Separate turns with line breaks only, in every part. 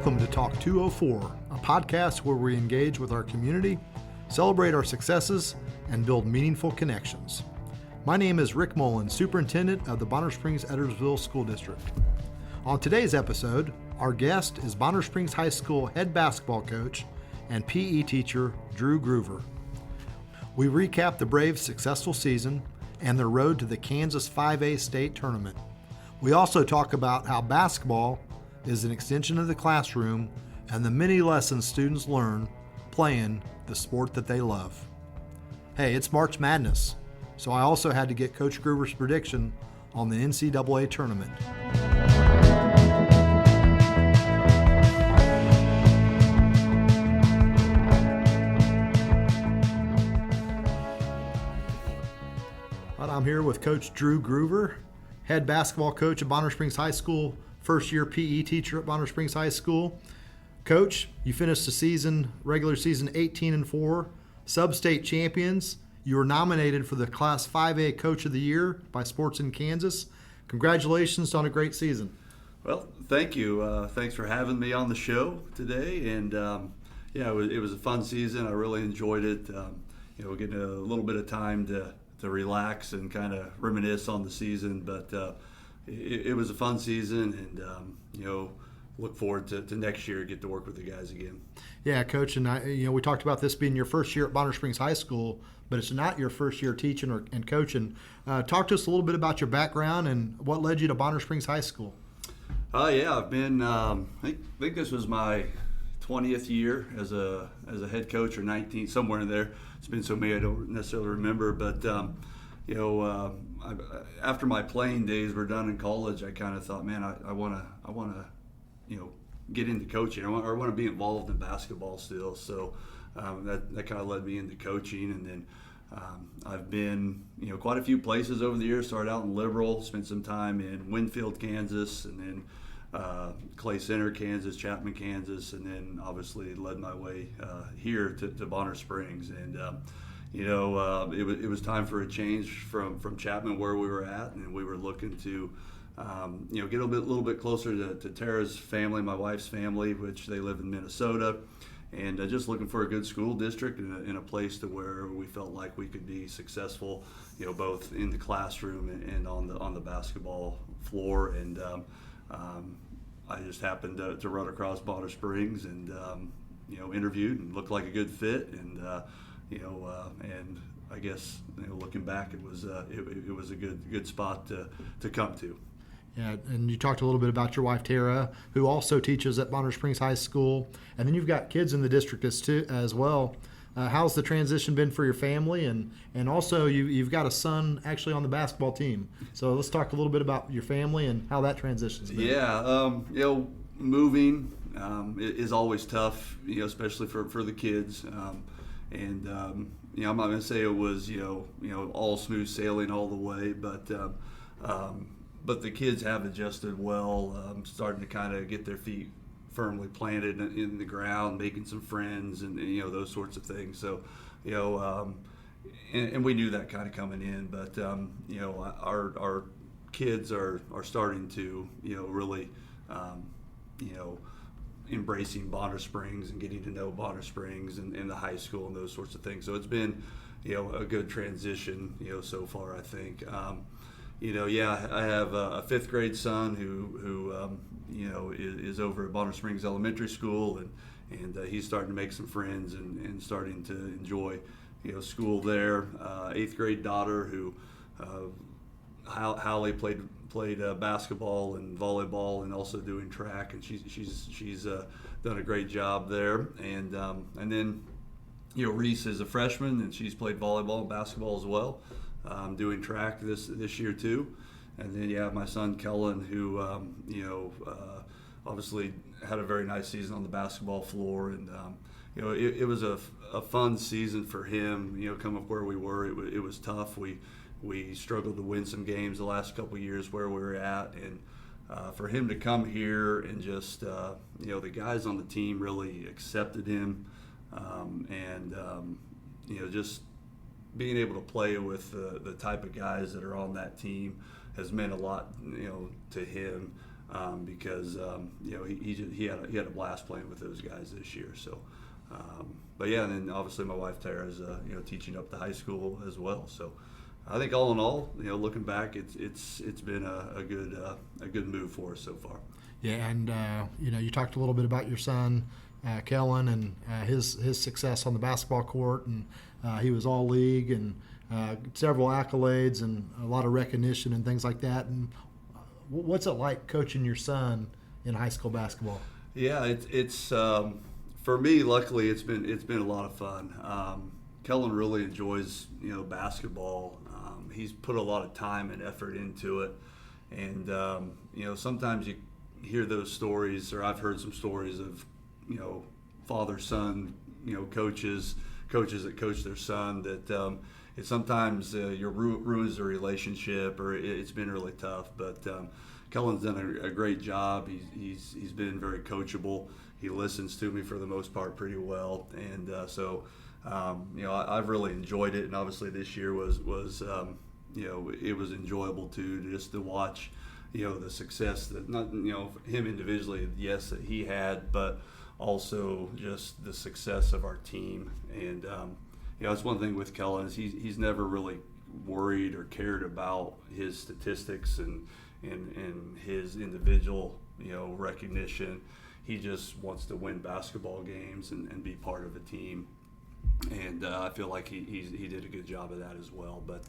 Welcome to Talk 204, a podcast where we engage with our community, celebrate our successes, and build meaningful connections. My name is Rick Moulin, Superintendent of the Bonner Springs-Edwardsville School District. On today's episode, our guest is Bonner Springs High School head basketball coach and PE teacher Drew Gruver. We recap the Braves' successful season and their road to the Kansas 5A state tournament. We also talk about how basketball is an extension of the classroom and the many lessons students learn playing the sport that they love. Hey, it's March Madness, so I also had to get Coach Gruver's prediction on the NCAA tournament. I'm here with Coach Drew Gruver, head basketball coach at Bonner Springs High School, first-year PE teacher at Bonner Springs High School. Coach, you finished the regular season 18-4, sub-state champions. You were nominated for the Class 5A Coach of the Year by Sports in Kansas. Congratulations on a great season.
Well, thank you. Thanks for having me on the show today. And it was a fun season. I really enjoyed it. Getting a little bit of time to relax and kind of reminisce on the season. But it was a fun season, and look forward to next year, get to work with the guys again.
Yeah, Coach, and we talked about this being your first year at Bonner Springs High School, but it's not your first year teaching and coaching. Talk to us a little bit about your background and what led you to Bonner Springs High School.
I've been. I think this was my 20th year as a head coach, or 19th, somewhere in there. It's been so many I don't necessarily remember, but after my playing days were done in college, I kind of thought, man, I want to get into coaching. I want to be involved in basketball still. So that kind of led me into coaching, and then I've been quite a few places over the years. Started out in Liberal, spent some time in Winfield, Kansas, and then Clay Center, Kansas, Chapman, Kansas, and then obviously led my way here to Bonner Springs. And it was time for a change from Chapman, where we were at, and we were looking to get a little bit closer to Tara's family, my wife's family, which they live in Minnesota, and just looking for a good school district in a place to where we felt like we could be successful, both in the classroom and on the basketball floor. And I just happened to run across Bonner Springs and interviewed and looked like a good fit, and and I guess looking back, it was a good spot to come to.
Yeah, and you talked a little bit about your wife Tara, who also teaches at Bonner Springs High School, and then you've got kids in the district as well. How's the transition been for your family, and also you've got a son actually on the basketball team? So let's talk a little bit about your family and how that transition's been.
Yeah, moving is always tough, especially for the kids. I'm not going to say it was all smooth sailing all the way, but the kids have adjusted well, starting to kind of get their feet firmly planted in the ground, making some friends, and those sorts of things. So and we knew that kind of coming in, but our kids are starting to really embracing Bonner Springs and getting to know Bonner Springs and the high school and those sorts of things. So it's been a good transition so far, I think. I have a fifth grade son who is over at Bonner Springs Elementary School, and he's starting to make some friends and starting to enjoy school there. Eighth grade daughter who Hallie played basketball and volleyball and also doing track, and she's done a great job there. And then Reese is a freshman, and she's played volleyball and basketball as well. Doing track this year too. And then my son Kellen, who obviously had a very nice season on the basketball floor, and it was a fun season for him. Coming up where we were, it was tough. We struggled to win some games the last couple of years where we were at, and for him to come here and just the guys on the team really accepted him, just being able to play with the type of guys that are on that team has meant a lot, to him. because he had a blast playing with those guys this year. So, but yeah, and then obviously my wife Tara is teaching up to high school as well. So, I think all in all, looking back, it's been a good move for us so far.
Yeah, and you talked a little bit about your son, Kellen, and his success on the basketball court, and he was all league and several accolades and a lot of recognition and things like that. And what's it like coaching your son in high school basketball?
Yeah, it's for me. Luckily, it's been a lot of fun. Kellen really enjoys basketball. He's put a lot of time and effort into it, and sometimes you hear those stories, or I've heard some stories of father-son coaches that coach their son that it sometimes ruins a relationship, or it's been really tough. But Kellen's done a great job. He's been very coachable. He listens to me for the most part pretty well, and so I've really enjoyed it. And obviously this year was it was enjoyable too, just to watch the success that not him individually, yes, that he had, but also just the success of our team. And it's one thing with Kellen is he's never really worried or cared about his statistics and his individual recognition. He just wants to win basketball games and be part of a team. And I feel like he did a good job of that as well. But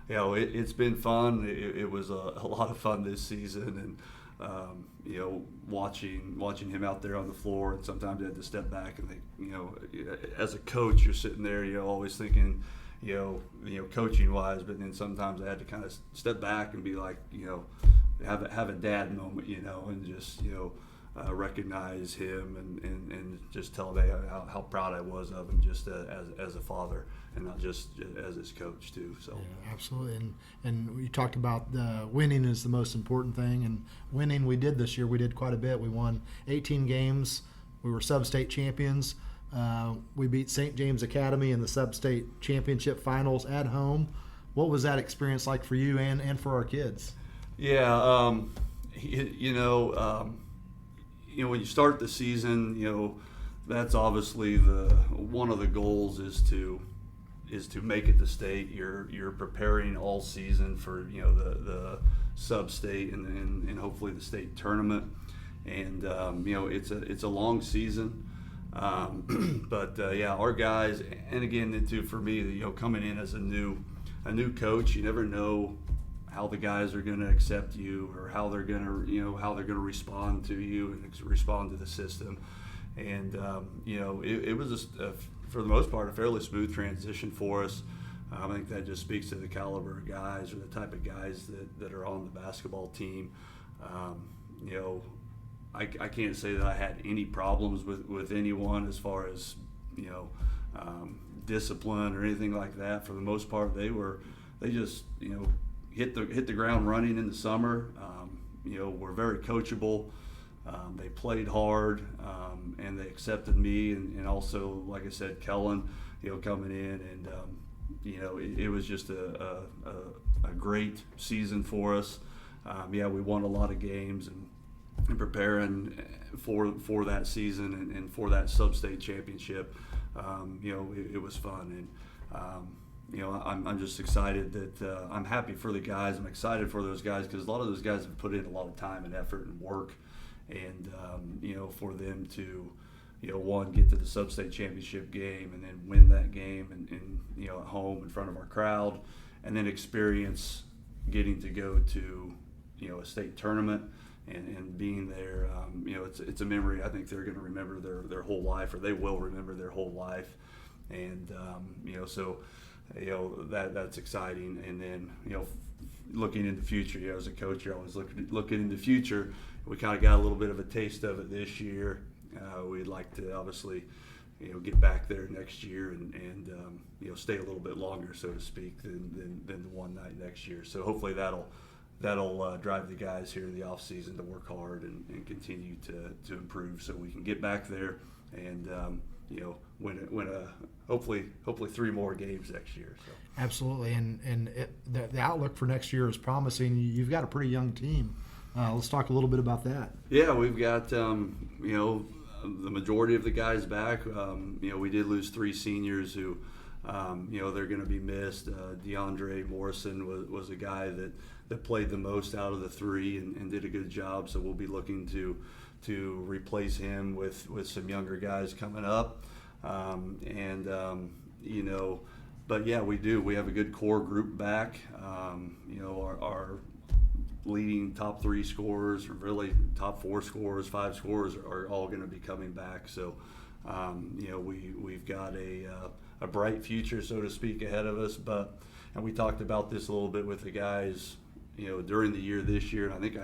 it's been fun. It was a lot of fun this season, and watching him out there on the floor. And sometimes I had to step back and think, as a coach, you're sitting there, always thinking, coaching wise. But then sometimes I had to kind of step back and be like, have a dad moment, and just recognize him and just tell him how proud I was of him just as a father, and not just as his coach too. So
yeah, absolutely. And we talked about winning is the most important thing, and winning we did this year. We did quite a bit. We won 18 games. We were sub-state champions. We beat St. James Academy in the sub-state championship finals at home. What was that experience like for you and for our kids?
Yeah, when you start the season, that's obviously one of the goals is to make it to state. You're preparing all season for the sub-state and hopefully the state tournament. And it's a long season, but our guys, and again too for me, coming in as a new coach, you never know how the guys are going to accept you, or how they're going to respond to you and respond to the system. And it was for the most part a fairly smooth transition for us. I think that just speaks to the caliber of guys, or the type of guys that are on the basketball team. I can't say that I had any problems with anyone as far as discipline or anything like that. For the most part, they just hit the ground running in the summer. Were very coachable. They played hard, and they accepted me, and also, like I said, Kellen, coming in, and it was just a great season for us. We won a lot of games, and preparing for that season and for that sub-state championship, it was fun. And I'm just excited that I'm happy for the guys. I'm excited for those guys because a lot of those guys have put in a lot of time and effort and work, and for them to one, get to the sub-state championship game and then win that game and at home in front of our crowd, and then experience getting to go to a state tournament and being there. It's a memory I think they're going to remember their whole life, or they will remember their whole life. And so that's exciting. And then looking in the future, as a coach, you're always looking in the future. We kind of got a little bit of a taste of it this year. We'd like to obviously get back there next year and stay a little bit longer, so to speak, than the one night next year. So hopefully that'll drive the guys here in the off season to work hard and continue to improve, so we can get back there and win hopefully 3 more games next year. So
absolutely, and the outlook for next year is promising. You've got a pretty young team Let's talk a little bit about that.
Yeah, we've got the majority of the guys back. We did lose 3 seniors who, they're going to be missed. DeAndre Morrison was a guy that played the most out of the 3 and did a good job. So we'll be looking to replace him with some younger guys coming up. But yeah, we do. We have a good core group back. Our leading top 3 scorers, or really top 4 scorers, 5 scorers are all going to be coming back. So, we've got a bright future, so to speak, ahead of us. And we talked about this a little bit with the guys, during the year this year. And I think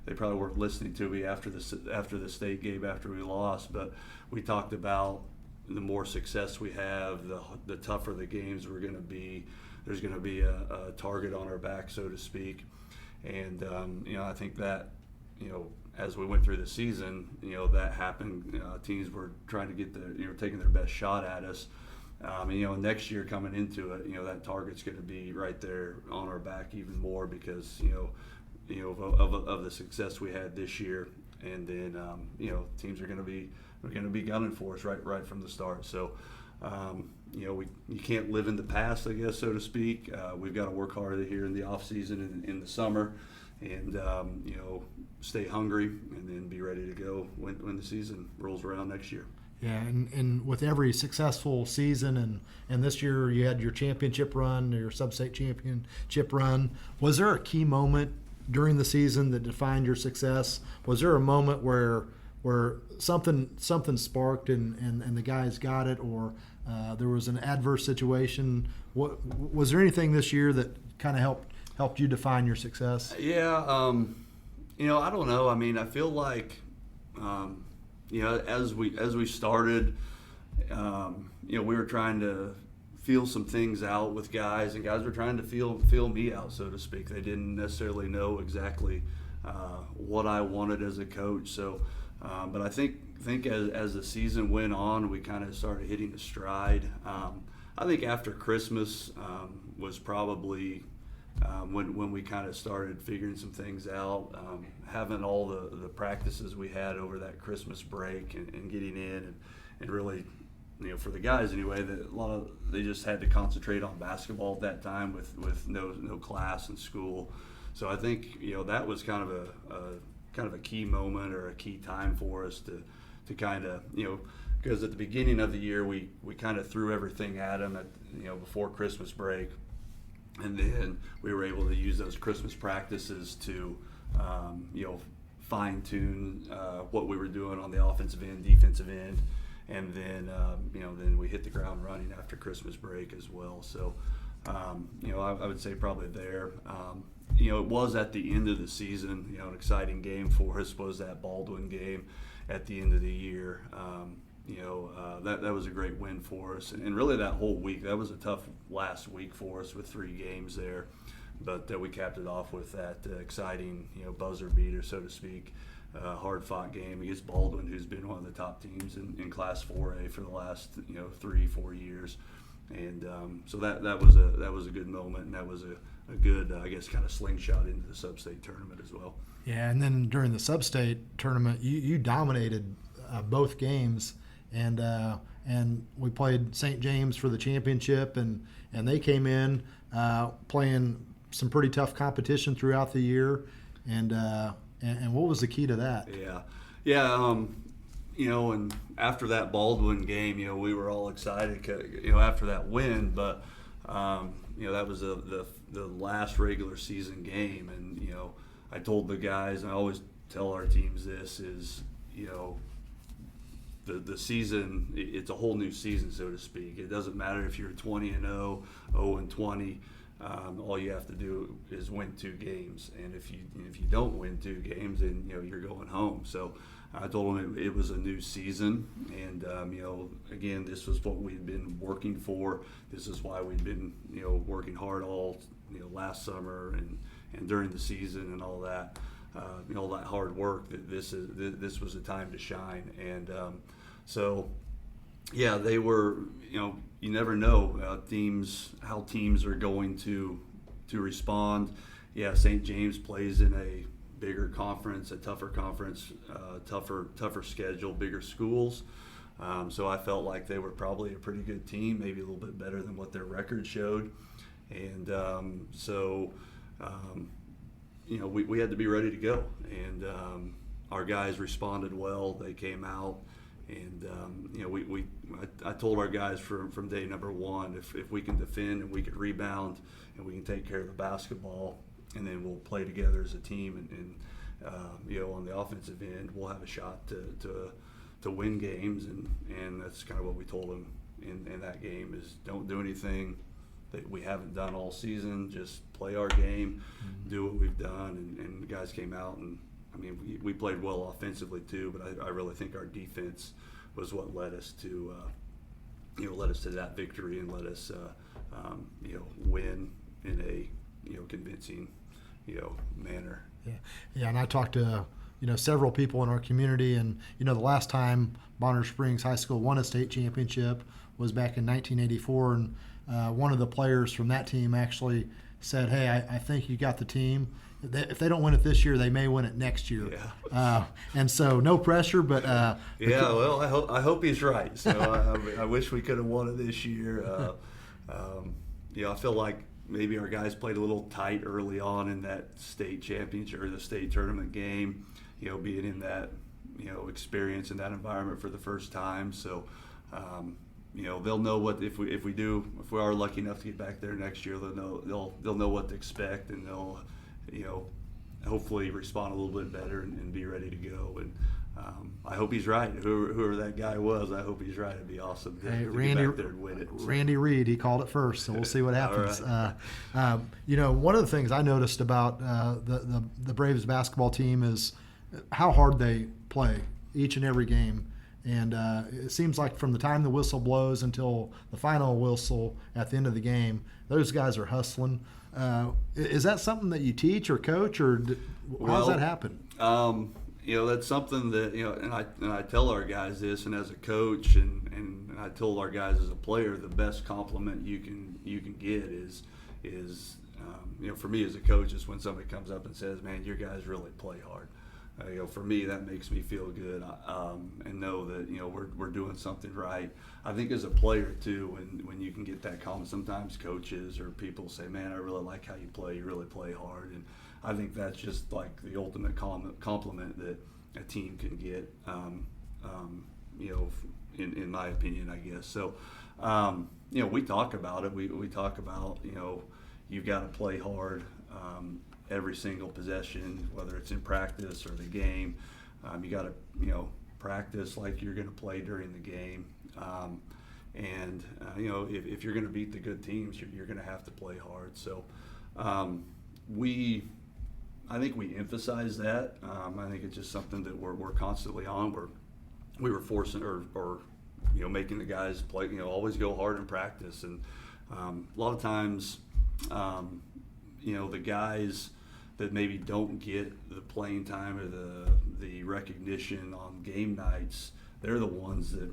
they probably weren't listening to me after the state game after we lost, but we talked about the more success we have, the tougher the games we're going to be. There's going to be a target on our back, so to speak. And, I think that, as we went through the season, that happened. Teams were trying to get taking their best shot at us. Next year coming into it, that target's going to be right there on our back even more because, of the success we had this year. And then, teams are going to be gunning for us right from the start. So, you can't live in the past, I guess, so to speak. We've got to work hard here in the off season and in the summer, and stay hungry, and then be ready to go when the season rolls around next year.
Yeah, and with every successful season, and this year you had your championship run, your sub-state championship run. Was there a key moment during the season that defined your success? Was there a moment where something sparked and the guys got it, or there was an adverse situation? Was there anything this year that kind of helped you define your success?
Yeah, I don't know. I mean, I feel like as we started, we were trying to feel some things out with guys, and guys were trying to feel me out, so to speak. They didn't necessarily know exactly what I wanted as a coach. So. But I think as the season went on, we kind of started hitting a stride. I think after Christmas was probably when we kind of started figuring some things out, having all the practices we had over that Christmas break and getting in and really, for the guys anyway, they just had to concentrate on basketball at that time with no class in school. So I think that was kind of a key moment or a key time for us to kind of, because at the beginning of the year we kind of threw everything at them before Christmas break, and then we were able to use those Christmas practices to fine tune what we were doing on the offensive end, defensive end, and then then we hit the ground running after Christmas break as well. So I would say probably there. It was at the end of the season, an exciting game for us was that Baldwin game at the end of the year. That was a great win for us. And really that whole week, that was a tough last week for us with 3 games there. But we capped it off with that exciting, buzzer beater, so to speak, hard-fought game against Baldwin, who's been one of the top teams in Class 4A for the last 3-4 years. And so that was a good moment, and that was a good, I guess, kind of slingshot into the sub-state tournament as well.
Yeah, and then during the sub-state tournament, you dominated both games, and we played St. James for the championship, and they came in playing some pretty tough competition throughout the year, and what was the key to that?
Yeah. And after that Baldwin game, we were all excited, after that win. But that was the last regular season game, and I told the guys, and I always tell our teams this is, the season, it's a whole new season, so to speak. It doesn't matter if you're 20-0, 0-20. All you have to do is win 2 games, and if you don't win 2 games, then you're going home. So I told them it was a new season, and again, this was what we'd been working for. This is why we'd been working hard all last summer and during the season and all that. All that hard work. That this was a time to shine, and so yeah, they were. You never know how teams are going to respond. Yeah, St. James plays in bigger conference, a tougher conference, tougher schedule, bigger schools. So I felt like they were probably a pretty good team, maybe a little bit better than what their record showed. And we had to be ready to go. And our guys responded well. They came out. And I told our guys from day number one, if we can defend and we can rebound and we can take care of the basketball, and then we'll play together as a team, and on the offensive end, we'll have a shot to win games, and that's kind of what we told them in that game is don't do anything that we haven't done all season. Just play our game, do what we've done, and the guys came out and. I mean, we played well offensively too, but I really think our defense was what led us to that victory and let us, win in a, convincing, manner.
Yeah, and I talked to several people in our community, and the last time Bonner Springs High School won a state championship was back in 1984, and one of the players from that team actually said, "Hey, I think you got the team. If they don't win it this year, they may win it next year."
Yeah.
And so no pressure, but
well, I hope he's right. So I wish we could have won it this year. I feel like maybe our guys played a little tight early on in that state championship or the state tournament game. Being in that experience in that environment for the first time. So they'll know what if we are lucky enough to get back there next year. They'll know what to expect, and they'll hopefully respond a little bit better and be ready to go. And I hope he's right. Whoever that guy was, I hope he's right. It'd be awesome to get back there and win it. So.
Randy Reed, he called it first, so we'll see what happens.
Right.
One of the things I noticed about the Braves basketball team is how hard they play each and every game. And it seems like from the time the whistle blows until the final whistle at the end of the game, those guys are hustling. Is that something that you teach or coach, or how does that happen?
That's something that and I tell our guys this, and as a coach, and I told our guys as a player, the best compliment you can get is for me as a coach is when somebody comes up and says, "Man, your guys really play hard." For me, that makes me feel good and know that we're doing something right. I think as a player too, when you can get that comment, sometimes coaches or people say, "Man, I really like how you play. You really play hard." And I think that's just like the ultimate compliment that a team can get. In my opinion, I guess. So, we talk about it. We talk about you've got to play hard. Every single possession, whether it's in practice or the game, you got to practice like you're going to play during the game, and if you're going to beat the good teams, you're going to have to play hard. So I think we emphasize that. I think it's just something that we're constantly on. We were forcing or making the guys play. Always go hard in practice, and a lot of times. The guys that maybe don't get the playing time or the recognition on game nights, they're the ones that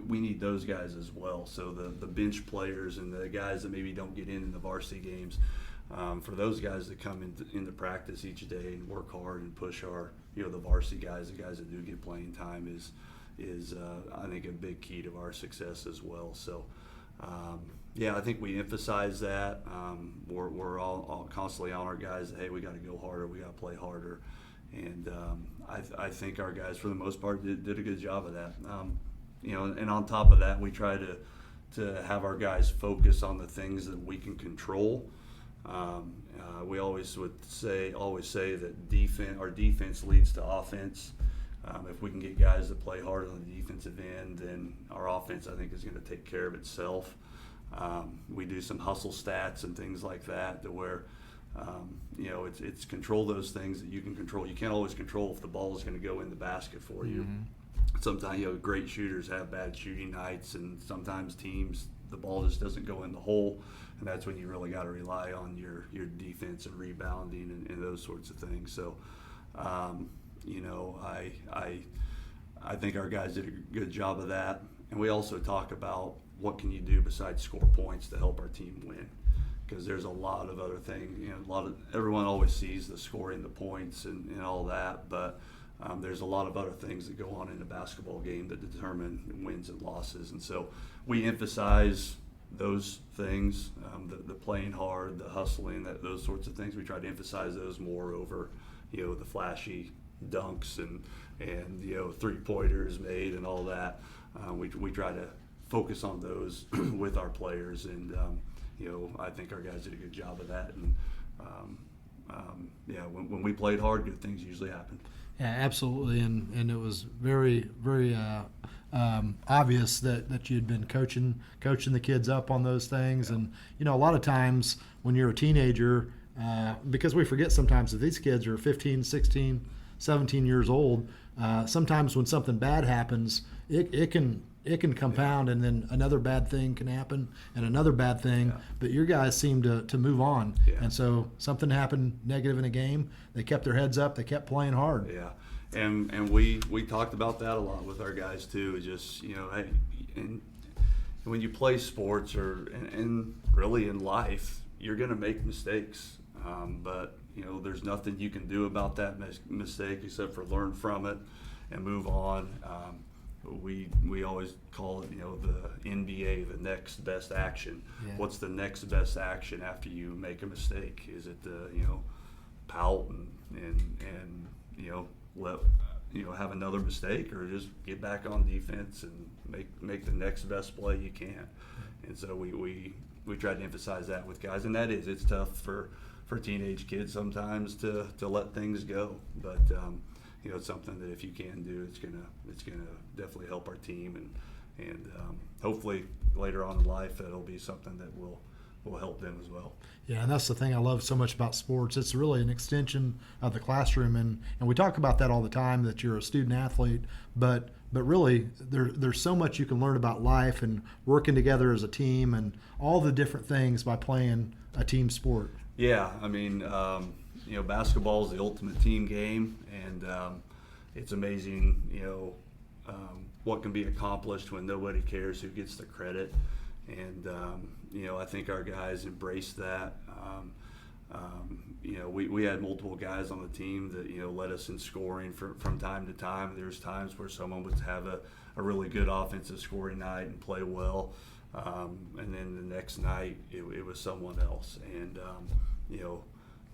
we need those guys as well. So the bench players and the guys that maybe don't get in the varsity games, for those guys that come into practice each day and work hard and push our the varsity guys, the guys that do get playing time is I think a big key to our success as well. So. I think we emphasize that. We're all constantly on our guys that, hey, we got to go harder, we got to play harder, and I think our guys for the most part did a good job of that. And on top of that, we try to have our guys focus on the things that we can control. We always say that our defense leads to offense. If we can get guys to play hard on the defensive end, then our offense, I think, is going to take care of itself. We do some hustle stats and things like that to where, it's control those things that you can control. You can't always control if the ball is going to go in the basket for you. Mm-hmm. Sometimes, great shooters have bad shooting nights, and sometimes teams, the ball just doesn't go in the hole, and that's when you really got to rely on your defense and rebounding and those sorts of things. So, I think our guys did a good job of that. And we also talk about what can you do besides score points to help our team win. because there's a lot of other things. Everyone always sees the scoring, the points, and all that, but there's a lot of other things that go on in a basketball game that determine wins and losses. And so we emphasize those things, the playing hard, the hustling, those sorts of things. We try to emphasize those more over, the flashy dunks and 3-pointers made and all that. We try to focus on those with our players, and I think our guys did a good job of that. And when we played hard, good things usually happen.
Yeah, absolutely, and it was very, very obvious that you'd been coaching the kids up on those things. And a lot of times when you're a teenager, because we forget sometimes that these kids are 15, 16, 17 years old, sometimes when something bad happens, it can compound, and then another bad thing can happen and another bad thing. Yeah. But your guys seem to move on. Yeah. And so something happened negative in a game, they kept their heads up, they kept playing hard.
Yeah. And we talked about that a lot with our guys too. Just, hey, and when you play sports and really in life, you're going to make mistakes. But there's nothing you can do about that mistake except for learn from it and move on. We always call it, the NBA, the next best action. Yeah. What's the next best action after you make a mistake? Is it pout and let have another mistake, or just get back on defense and make the next best play you can? And so we try to emphasize that with guys, and it's tough for teenage kids sometimes to let things go, but it's something that if you can do, it's gonna definitely help our team, and hopefully later on in life it'll be something that will help them as well.
Yeah, and that's the thing I love so much about sports. It's really an extension of the classroom, and we talk about that all the time, that you're a student athlete, but really there's so much you can learn about life and working together as a team and all the different things by playing a team sport.
Yeah, I mean, basketball is the ultimate team game, and it's amazing, what can be accomplished when nobody cares who gets the credit. And, I think our guys embrace that. We had multiple guys on the team that, led us in scoring from time to time. There's times where someone would have a really good offensive scoring night and play well. And then the next night it was someone else. And,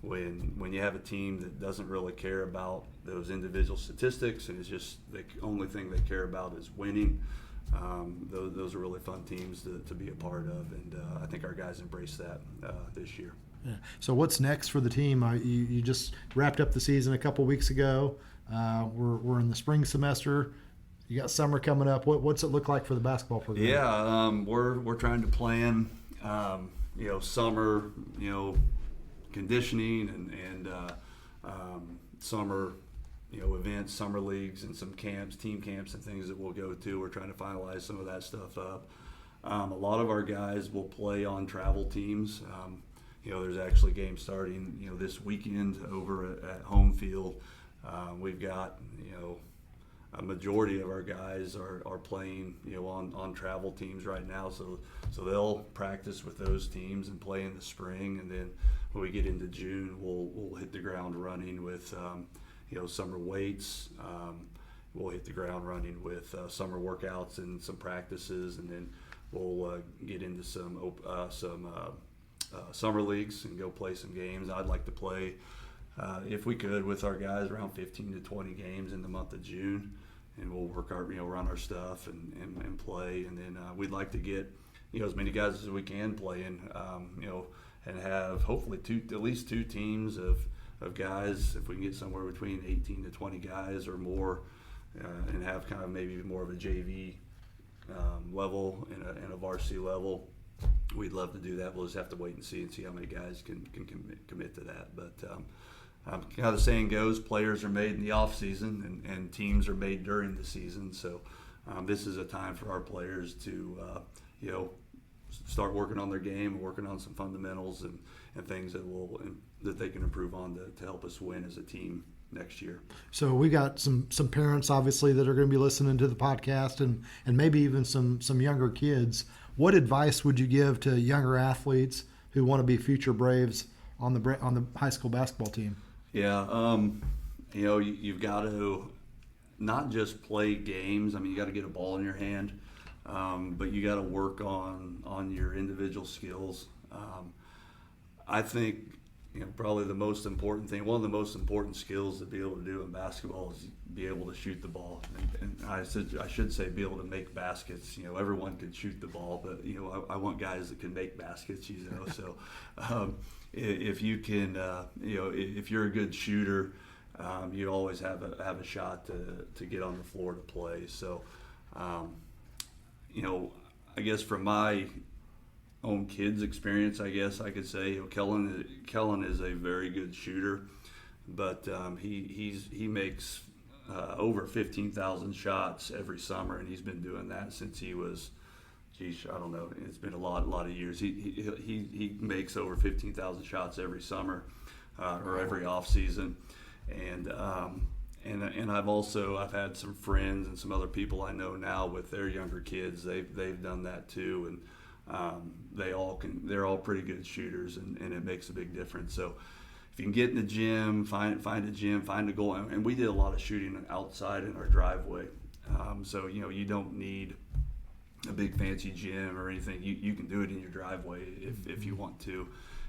when you have a team that doesn't really care about those individual statistics, and it's just the only thing they care about is winning, those are really fun teams to be a part of, and I think our guys embrace that this year.
Yeah. So what's next for the team? You just wrapped up the season a couple weeks ago. We're in the spring semester. You got summer coming up. What's it look like for the basketball program?
Yeah, we're trying to plan, summer, conditioning and summer, events, summer leagues, and some camps, team camps, and things that we'll go to. We're trying to finalize some of that stuff up. A lot of our guys will play on travel teams. There's actually games starting, this weekend over at home field. We've got, a majority of our guys are playing, on travel teams right now. So they'll practice with those teams and play in the spring, and then when we get into June, we'll hit the ground running with, summer weights. We'll hit the ground running with summer workouts and some practices, and then we'll get into some summer leagues and go play some games. I'd like to play, if we could, with our guys around 15 to 20 games in the month of June, and we'll work our, run our stuff and play, and then we'd like to get, as many guys as we can playing, and have hopefully at least two teams of guys, if we can get somewhere between 18 to 20 guys or more, and have kind of maybe more of a JV level and a varsity level. We'd love to do that. We'll just have to wait and see how many guys can commit to that. But kind of the saying goes, players are made in the off season and teams are made during the season. So this is a time for our players to start working on their game, working on some fundamentals and things that they can improve on to help us win as a team next year.
So we got some parents obviously that are going to be listening to the podcast, and maybe even some younger kids. What advice would you give to younger athletes who want to be future Braves on the high school basketball team?
Yeah, you've got to not just play games. I mean, you got to get a ball in your hand, but you got to work on your individual skills. I think probably the most important thing, one of the most important skills to be able to do in basketball is be able to shoot the ball. And I should say be able to make baskets. Everyone can shoot the ball, but I want guys that can make baskets. So if you can, if you're a good shooter, you always have a shot to get on the floor to play. So I guess from my own kids' experience, I guess I could say, Kellen is a very good shooter, but he makes over 15,000 shots every summer, and he's been doing that since he was, I don't know, it's been a lot of years. He makes over 15,000 shots every summer or every off season, and I've had some friends and some other people I know now with their younger kids. They've done that too, and they're all pretty good shooters, and it makes a big difference. So if you can get in the gym, find a gym, find a goal. And we did a lot of shooting outside in our driveway. So you don't need a big fancy gym or anything. You can do it in your driveway if you want to.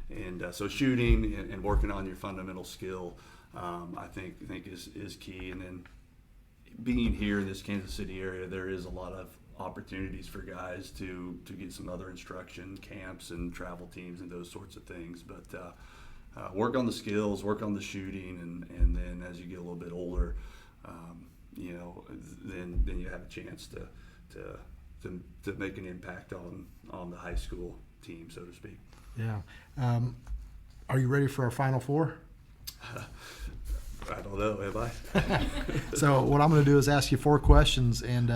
And so shooting and working on your fundamental skill, I think is key. And then being here in this Kansas City area, there is a lot of opportunities for guys to get some other instruction camps and travel teams and those sorts of things. But work on the skills, work on the shooting, and then as you get a little bit older, then you have a chance to make an impact on the high school team, so to speak.
Yeah. Are you ready for our Final Four?
I don't know, am I?
So what I'm going to do is ask you 4 questions, and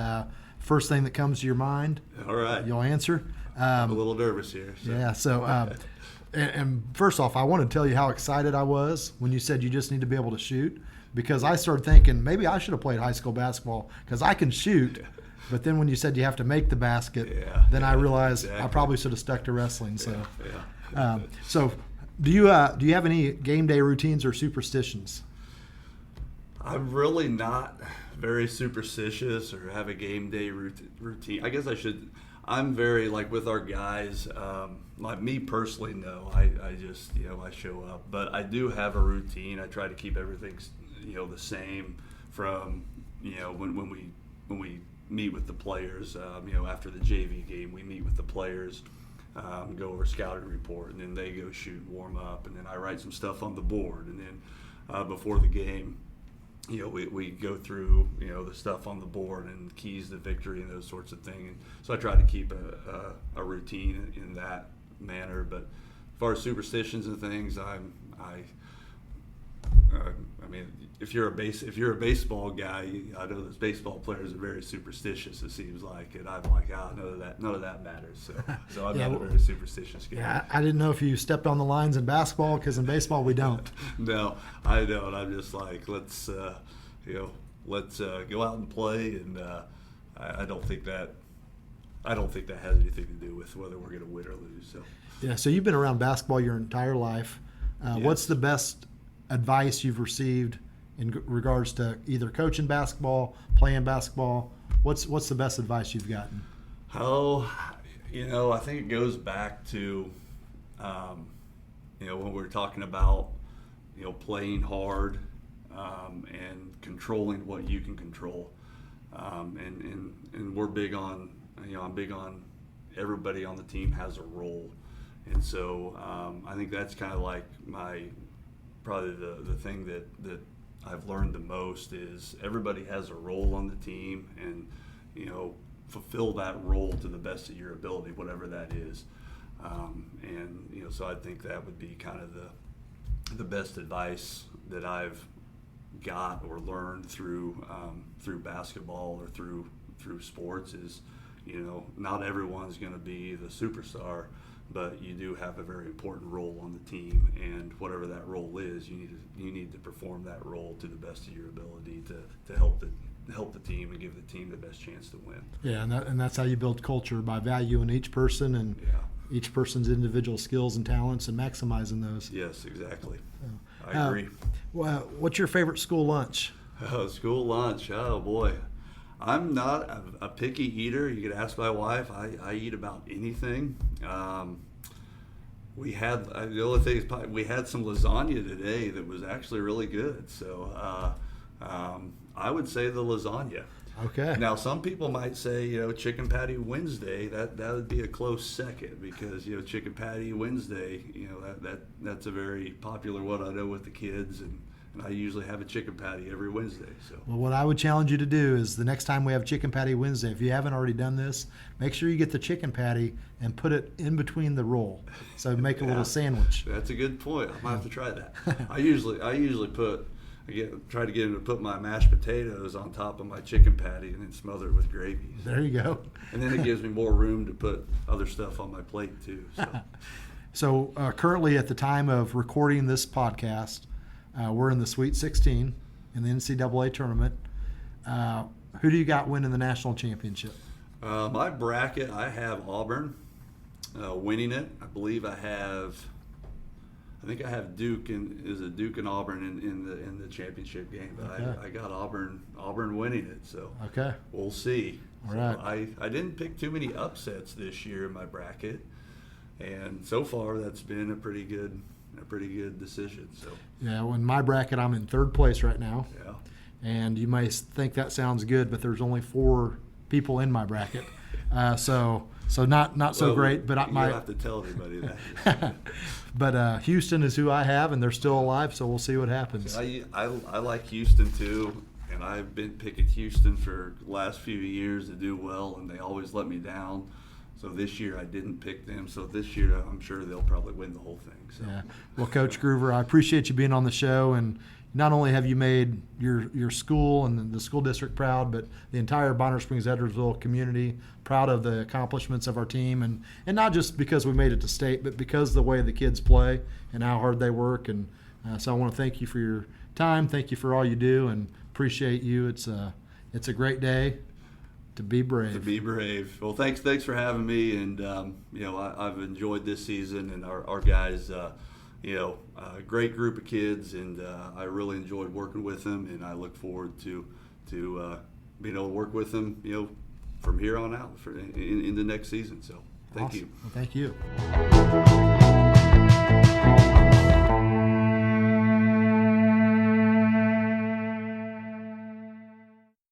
first thing that comes to your mind,
all right,
you'll answer.
I'm a little nervous here. So.
Yeah, so and first off, I want to tell you how excited I was when you said you just need to be able to shoot, because I started thinking maybe I should have played high school basketball because I can shoot. But then when you said you have to make the basket, then I realized exactly. I probably should have stuck to wrestling. So, so do you have any game day routines or superstitions?
I'm really not very superstitious or have a game day routine. I guess I should. I'm very, like, with our guys, like me personally, no. I just, I show up. But I do have a routine. I try to keep everything, the same from, when we meet with the players. After the JV game, we meet with the players, go over scouting report, and then they go shoot and warm up, and then I write some stuff on the board, and then before the game, we go through, the stuff on the board and keys to victory and those sorts of things. And so I try to keep a routine in that manner. But as far as superstitions and things, I mean, if you're a baseball guy, I know those baseball players are very superstitious. It seems like, and I'm like, none of that matters. So I'm not a very superstitious guy.
Yeah, I didn't know if you stepped on the lines in basketball, because in baseball we don't.
No, I don't. I'm just like, let's go out and play, and I don't think that has anything to do with whether we're going to win or lose. So
yeah, so you've been around basketball your entire life.
Yes.
What's the best advice you've received in regards to either coaching basketball, playing basketball? What's the best advice you've gotten?
Oh, I think it goes back to, when we're talking about, playing hard and controlling what you can control. And we're big on, I'm big on everybody on the team has a role. And so I think that's kind of like probably the thing that I've learned the most is everybody has a role on the team, and fulfill that role to the best of your ability, whatever that is. So I think that would be kind of the best advice that I've got or learned through basketball or through sports is, not everyone's going to be the superstar, but you do have a very important role on the team, and whatever that role is, you need to perform that role to the best of your ability to help the team and give the team the best chance to win.
Yeah, and that's how you build culture, by valuing each person and each person's individual skills and talents and maximizing those.
Yes, exactly. I agree.
Well, what's your favorite school lunch?
Oh, school lunch. Oh, boy. I'm not a picky eater. You could ask my wife. I eat about anything. We had the only thing is probably, we had some lasagna today that was actually really good. So I would say the lasagna.
Okay.
Now some people might say chicken patty Wednesday. That would be a close second because chicken patty Wednesday. That's a very popular one I know with the kids and I usually have a chicken patty every Wednesday. So.
Well, what I would challenge you to do is the next time we have chicken patty Wednesday, if you haven't already done this, make sure you get the chicken patty and put it in between the roll. So make a little sandwich.
That's a good point. I might have to try that. I usually try to get him to put my mashed potatoes on top of my chicken patty and then smother it with gravy.
There you go.
And then it gives me more room to put other stuff on my plate too.
So currently at the time of recording this podcast, we're in the Sweet 16 in the NCAA tournament. Who do you got winning the national championship?
My bracket, I have Auburn winning it. I believe I think I have Duke Duke and Auburn in the championship game. But
okay.
I got Auburn winning it. So
okay,
we'll see.
All right.
I didn't pick too many upsets this year in my bracket, and so far that's been a pretty good decision. So
yeah, well, in my bracket, I'm in third place right now.
Yeah.
And you may think that sounds good, but there's only 4 people in my bracket, so not so great. But
you don't have to tell anybody that.
But Houston is who I have, and they're still alive. So we'll see what happens.
I like Houston too, and I've been picking Houston for the last few years to do well, and they always let me down. So this year I didn't pick them. So this year I'm sure they'll probably win the whole thing. So.
Yeah. Well, Coach Gruver, I appreciate you being on the show, and not only have you made your school and the school district proud, but the entire Bonner Springs Edwardsville community proud of the accomplishments of our team, and not just because we made it to state, but because of the way the kids play and how hard they work. And so I want to thank you for your time. Thank you for all you do, and appreciate you. It's a great day. To be brave.
To be brave. Well, thanks for having me, and I've enjoyed this season, and our guys, a great group of kids, and I really enjoyed working with them, and I look forward to being able to work with them, from here on out in the next season. So, thank
awesome.
you.
Well, thank you.